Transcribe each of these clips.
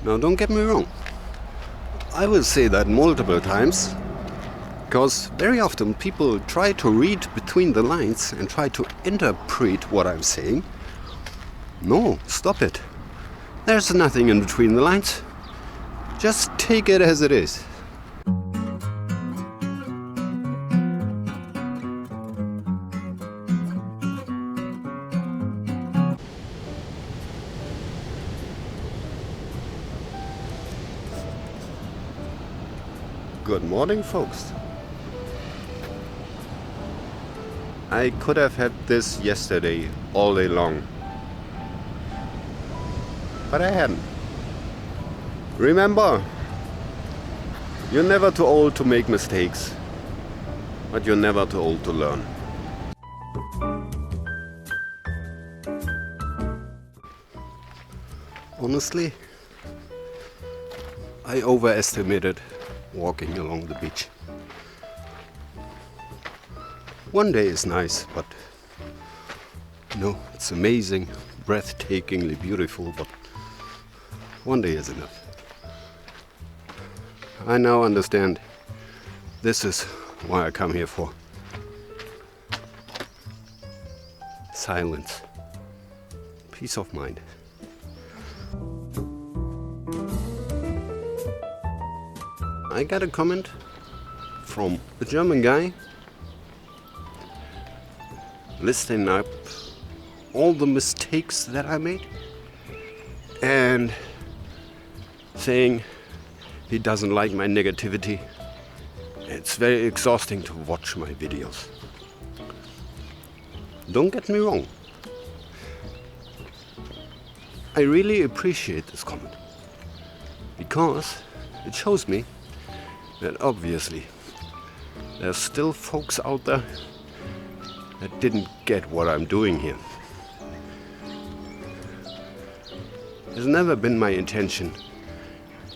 Now don't get me wrong, I will say that multiple times, because very often people try to read between the lines and try to interpret what I'm saying. No, stop it. There's nothing in between the lines. Just take it as it is. Good morning, folks. I could have had this yesterday all day long, but I hadn't. Remember, you're never too old to make mistakes, but you're never too old to learn. Honestly, I overestimated walking along the beach. One day is nice, but it's amazing, breathtakingly beautiful, but one day is enough. I now understand this is why I come here for. Silence, peace of mind. I got a comment from a German guy listing up all the mistakes that I made and saying he doesn't like my negativity. It's very exhausting to watch my videos. Don't get me wrong. I really appreciate this comment because it shows me that obviously there's still folks out there that didn't get what I'm doing here. It's never been my intention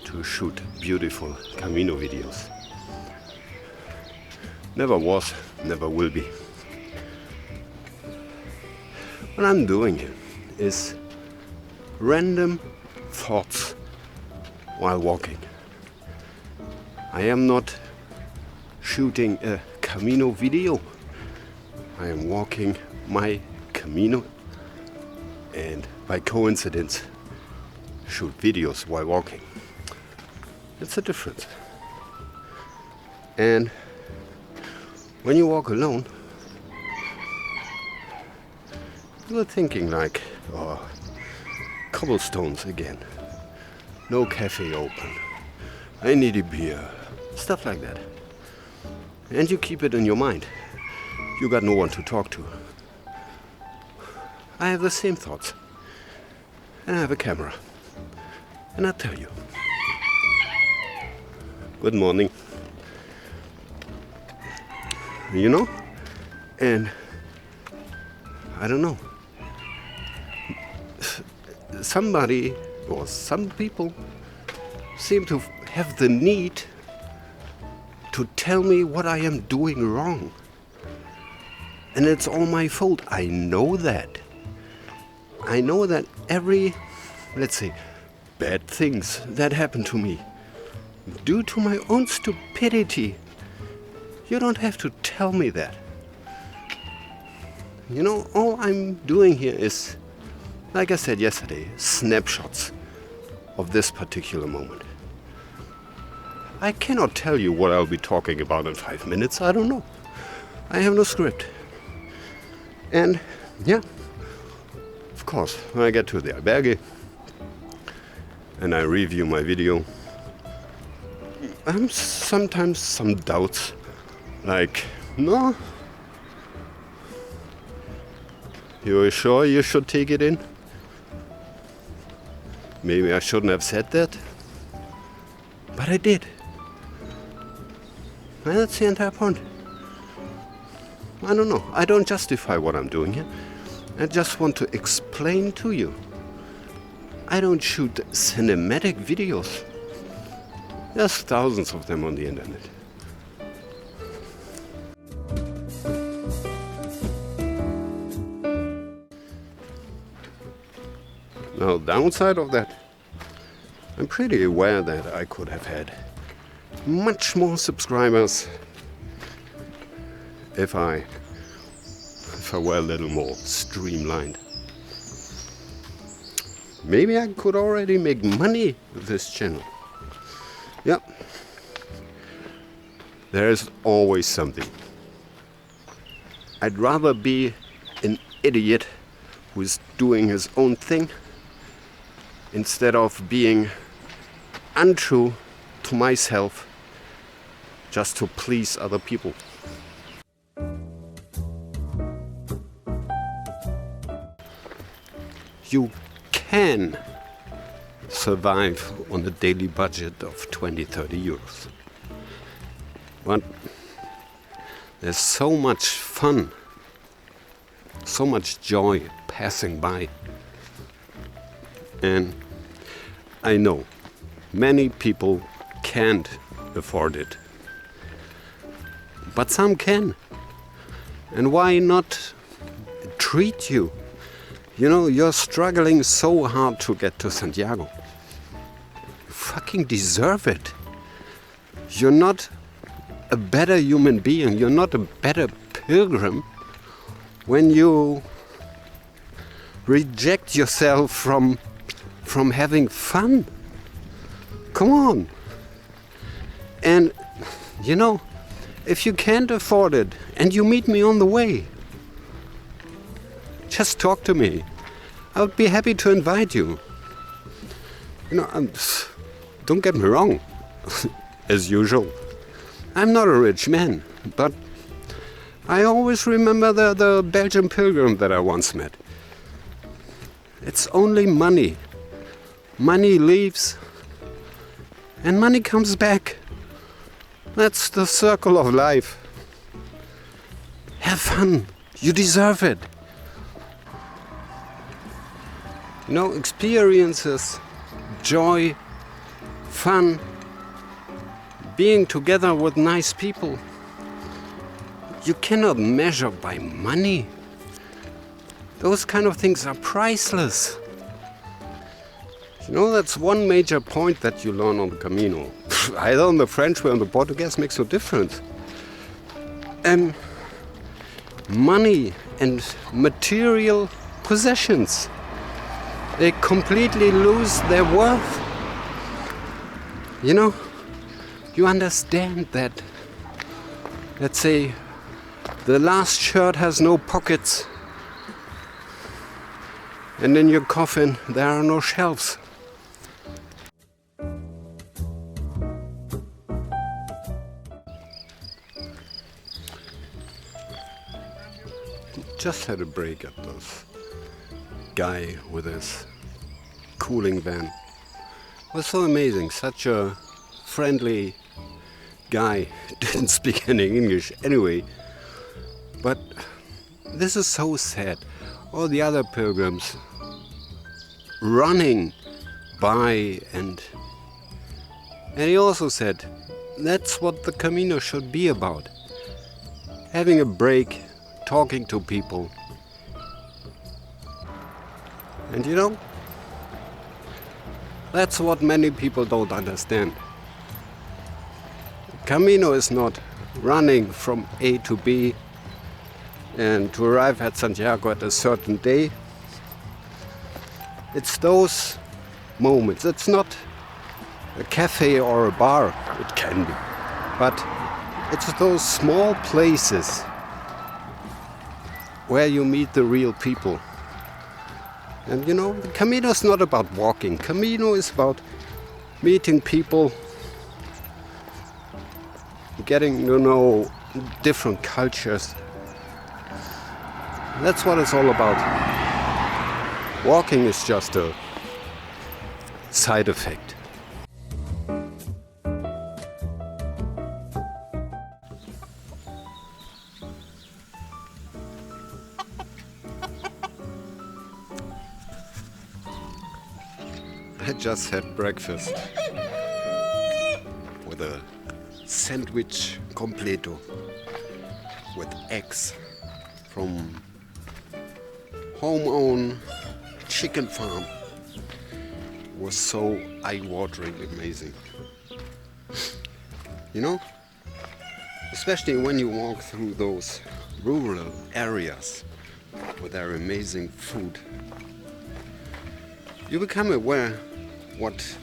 to shoot beautiful Camino videos. Never was, never will be. What I'm doing here is random thoughts while walking. I am not shooting a Camino video. I am walking my Camino and by coincidence shoot videos while walking. It's a difference. And when you walk alone, you're thinking like, oh, cobblestones again. No cafe open. I need a beer. Stuff like that. And you keep it in your mind. You got no one to talk to. I have the same thoughts. And I have a camera. And I'll tell you. Good morning. You know? And I don't know. Somebody or some people seem to have the need to tell me what I am doing wrong. And it's all my fault. I know that. I know that every, let's say, bad things that happen to me due to my own stupidity. You don't have to tell me that. You know, all I'm doing here is, like I said yesterday, snapshots of this particular moment. I cannot tell you what I'll be talking about in 5 minutes. I don't know. I have no script. And yeah, of course, when I get to the albergue and I review my video, I have sometimes some doubts. Like, no, you're sure you should take it in? Maybe I shouldn't have said that. But I did. And that's the entire point. I don't know. I don't justify what I'm doing here. I just want to explain to you. I don't shoot cinematic videos. There's thousands of them on the internet. Now, downside of that, I'm pretty aware that I could have had much more subscribers if I were a little more streamlined. Maybe I could already make money with this channel. Yeah. There's always something. I'd rather be an idiot who's doing his own thing instead of being untrue to myself just to please other people. You can survive on a daily budget of 20-30 euros. But there's so much fun, so much joy passing by. And I know many people can't afford it. But some can. And why not treat you? You know, you're struggling so hard to get to Santiago. You fucking deserve it. You're not a better human being. You're not a better pilgrim when you reject yourself from having fun. Come on. And, you know, if you can't afford it and you meet me on the way, just talk to me. I would be happy to invite you. You know, don't get me wrong. As usual, I'm not a rich man, but I always remember the Belgian pilgrim that I once met. It's only money. Money leaves and money comes back. That's the circle of life. Have fun. You deserve it. You know, experiences, joy, fun, being together with nice people, you cannot measure by money. Those kind of things are priceless. You know, that's one major point that you learn on the Camino. Either on the French or on the Portuguese makes no difference. Money and material possessions, they completely lose their worth. You know, you understand that, let's say, the last shirt has no pockets, and in your coffin there are no shelves. Just had a break at this guy with his cooling van. It was so amazing, such a friendly guy. Didn't speak any English anyway. But this is so sad. All the other pilgrims running by, and he also said that's what the Camino should be about. Having a break, talking to people. And you know, that's what many people don't understand. Camino is not running from A to B and to arrive at Santiago at a certain day. It's those moments. It's not a cafe or a bar. It can be. But it's those small places where you meet the real people. And you know, the Camino is not about walking. Camino is about meeting people, getting to know different cultures. That's what it's all about. Walking is just a side effect. I just had breakfast with a sandwich completo with eggs from home-owned chicken farm was so eye-watering amazing. You know, especially when you walk through those rural areas with their amazing food, you become aware what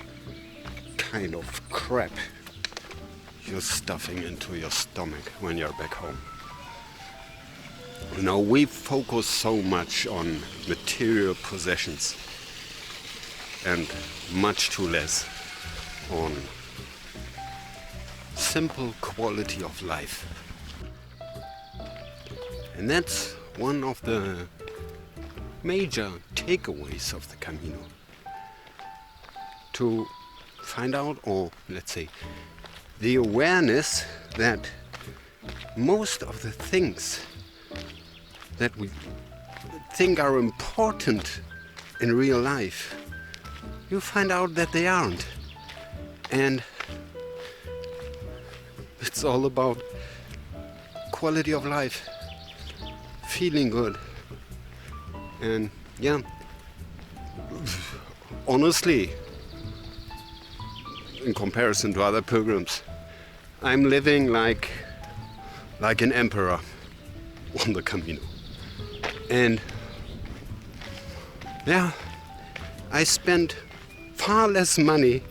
kind of crap you're stuffing into your stomach when you're back home. You know, we focus so much on material possessions and much too less on simple quality of life. And that's one of the major takeaways of the Camino. To find out, or let's say, the awareness that most of the things that we think are important in real life, you find out that they aren't. And it's all about quality of life, feeling good. And yeah, honestly, in comparison to other pilgrims, I'm living like an emperor on the Camino. And yeah, I spend far less money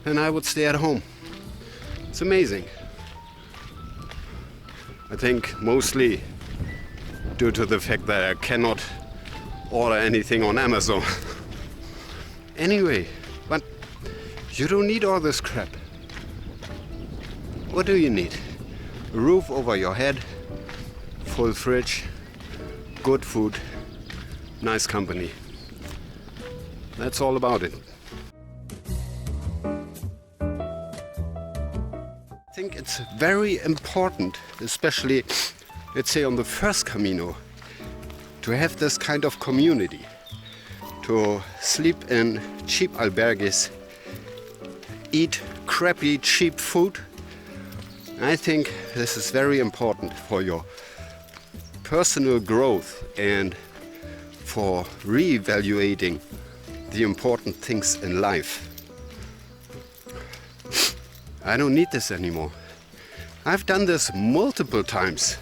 than I would stay at home. It's amazing. I think mostly due to the fact that I cannot order anything on Amazon. Anyway, but you don't need all this crap. What do you need? A roof over your head, full fridge, good food, nice company. That's all about it. I think it's very important, especially, let's say, on the first Camino, to have this kind of community, to sleep in cheap albergues, eat crappy cheap food. I think this is very important for your personal growth and for re-evaluating the important things in life. I don't need this anymore. I've done this multiple times.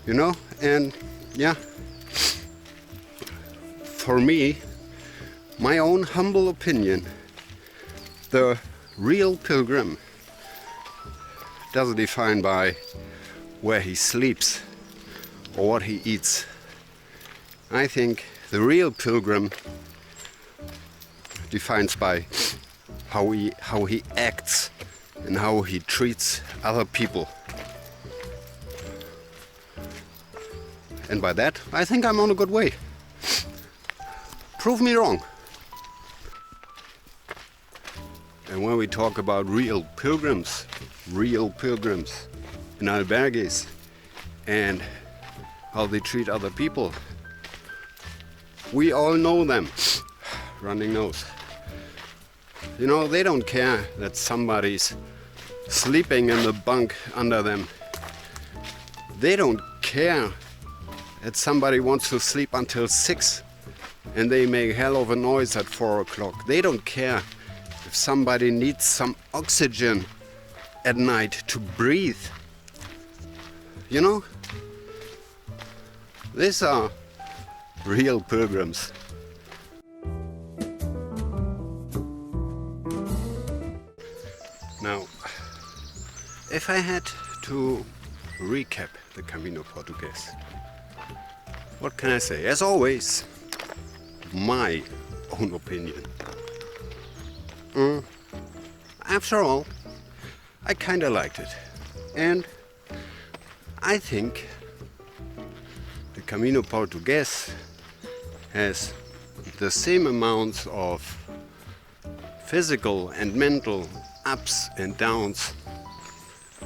You know, and yeah, for me, my own humble opinion, the real pilgrim doesn't define by where he sleeps or what he eats. I think the real pilgrim defines by how he acts and how he treats other people. And by that, I think I'm on a good way. Prove me wrong. And when we talk about real pilgrims in albergues and how they treat other people, we all know them. Running nose. You know, they don't care that somebody's sleeping in the bunk under them. They don't care that somebody wants to sleep until 6 and they make hell of a noise at 4 o'clock. They don't care if somebody needs some oxygen at night to breathe. You know, these are real pilgrims. Now, if I had to recap the Camino Portugues, what can I say? As always, my own opinion. After all, I kinda liked it. And I think the Camino Portugues has the same amounts of physical and mental ups and downs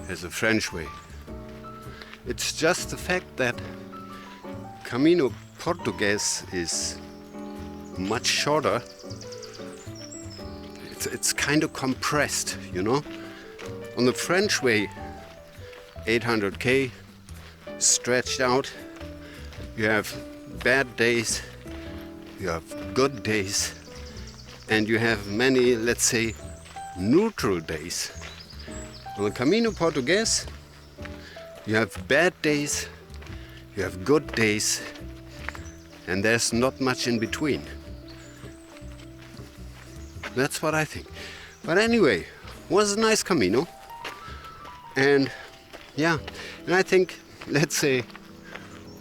as the French way. It's just the fact that Camino Portugues is much shorter. It's kind of compressed, you know. On the French way, 800k stretched out. You have bad days, you have good days and you have many, let's say, neutral days. On the Camino Portugues, you have bad days, you have good days, and there's not much in between. That's what I think. But anyway, was a nice Camino. And yeah, and I think, let's say,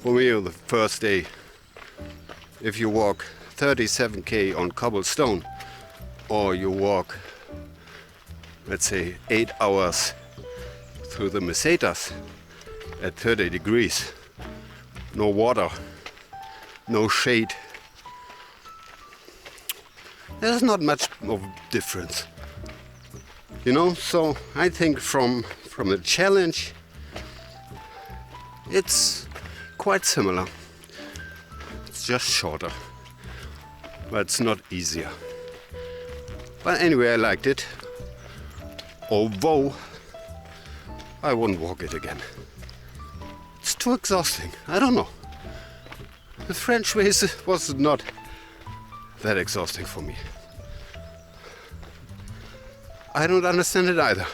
for me on the first day, if you walk 37k on cobblestone, or you walk, let's say, 8 hours through the mesetas at 30 degrees, no water, no shade, there's not much of difference, you know. So I think from the challenge, it's quite similar. It's just shorter, but it's not easier. But anyway, I liked it, although I wouldn't walk it again. It's too exhausting. I don't know. The French way was not that exhausting for me. I don't understand it either.